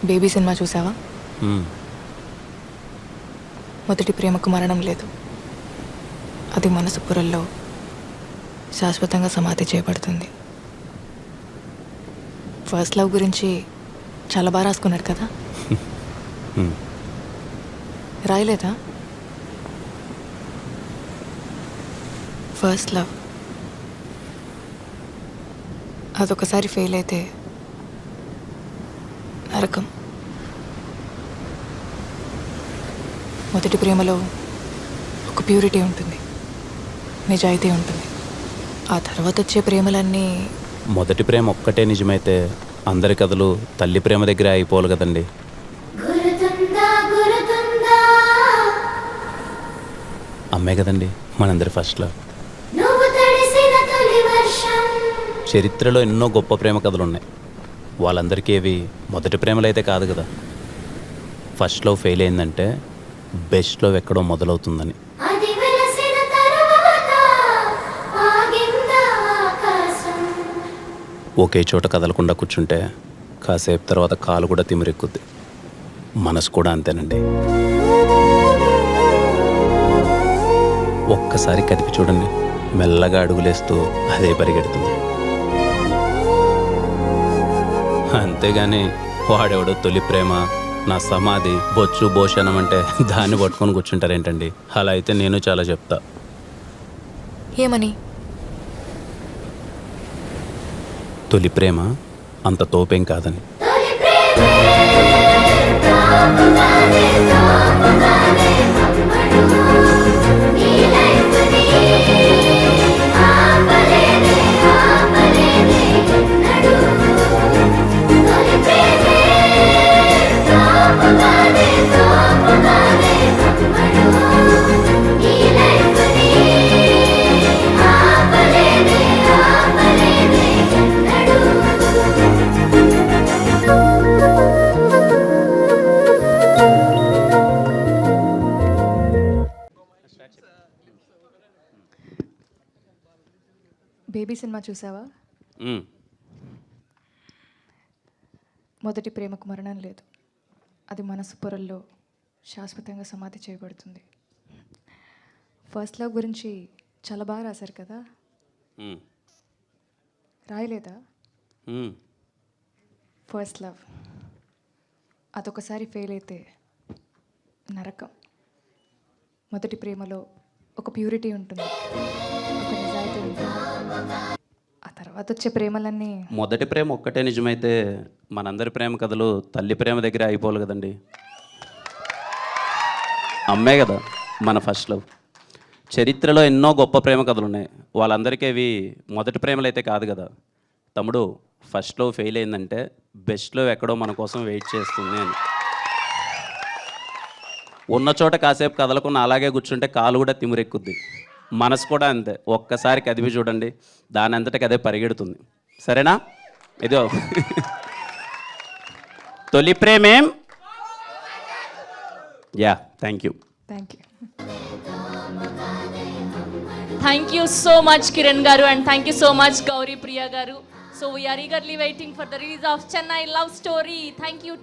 Baby cinema చూసావా? మ్మ్. మొదటి ప్రేమకు మరణం లేదు, అది మనసు పొరల్లో శాశ్వతంగా సమాధి చేయబడుతుంది. ఫస్ట్ లవ్ గురించి చాలా బాగా రాసుకున్నాడు కదా. మ్మ్. రాయలేదా? ఫస్ట్ లవ్ అదొకసారి ఫెయిల్ అయితే నరకం. మొదటి ప్రేమలో ఒక ప్యూరిటీ ఉంటుంది, నిజాయితీ ఉంటుంది. ఆ తర్వాత వచ్చే ప్రేమలన్నీ మొదటి ప్రేమ ఒక్కటే నిజమైతే అందరి కథలు తల్లి ప్రేమ దగ్గర అయిపోవాలి కదండి. అమ్మే కదండి మనందరి ఫస్ట్ లవ్. చరిత్రలో ఎన్నో గొప్ప ప్రేమ కథలు ఉన్నాయి. వాళ్ళందరికీ ఏవి మొదటి ప్రేమలు అయితే కాదు కదా. ఫస్ట్ లవ్ ఫెయిల్ అయిందంటే బెస్ట్ లవ్ ఎక్కడో మొదలవుతుందని. ఒకే చోట కదలకుండా కూర్చుంటే కాసేపు తర్వాత కాలు కూడా తిమిరెక్కుద్ది. మనసు కూడా అంతేనండి. ఒక్కసారి కదిపి చూడండి, మెల్లగా అడుగులేస్తూ అదే పరిగెడుతుంది. అంతేగాని వాడెవడో తొలి ప్రేమ, నా సమాధి, బొచ్చు భోషణం అంటే దాన్ని పట్టుకొని కూర్చుంటారేంటండి? అలా అయితే నేను చాలా చెప్తా. ఏమని? తొలి ప్రేమ అంత తోపేం కాదని. బేబీ సినిమా చూసావా? మ్మ్. మొదటి ప్రేమకు మరణం లేదు, అది మనసు పొరల్లో శాశ్వతంగా సమాధి చేయబడుతుంది. ఫస్ట్ లవ్ గురించి చాలా బాగా రాశారు కదా. మ్మ్. రాయలేదా? మ్మ్. ఫస్ట్ లవ్ అదొకసారి ఫెయిల్ అయితే నరకం. మొదటి ప్రేమలో ఒక ప్యూరిటీ ఉంటుంది, ఒక నిజాయితీ ఉంటుంది. ఆ తర్వాత వచ్చే ప్రేమలన్నీ మొదటి ప్రేమ ఒక్కటే నిజమైతే మనందరి ప్రేమ కథలు తల్లి ప్రేమ దగ్గర అయిపోవాలి కదండి. అమ్మే కదా మన ఫస్ట్ లవ్. చరిత్రలో ఎన్నో గొప్ప ప్రేమ కథలు ఉన్నాయి. వాళ్ళందరికీ అవి మొదటి ప్రేమలు అయితే కాదు కదా. తమ్ముడు, ఫస్ట్ లవ్ ఫెయిల్ అయిందంటే బెస్ట్ లవ్ ఎక్కడో మన కోసం వెయిట్ చేస్తుంది అని. ఉన్న చోట కాసేపు కదలకుండా అలాగే కూర్చుంటే కాలు కూడా తిమిరెక్కుద్ది. మనసు కూడా అంతే. ఒక్కసారి కదిపి చూడండి, దాని అంతటికి అదే పరిగెడుతుంది. సరేనా? ఇదో తొలి ప్రేమేం. Yeah, thank you. Thank you. Thank you so much, Kiran Garu, and thank you so much, Gauri Priya Garu. So we are eagerly waiting for the release of Chennai Love Story. Thank you.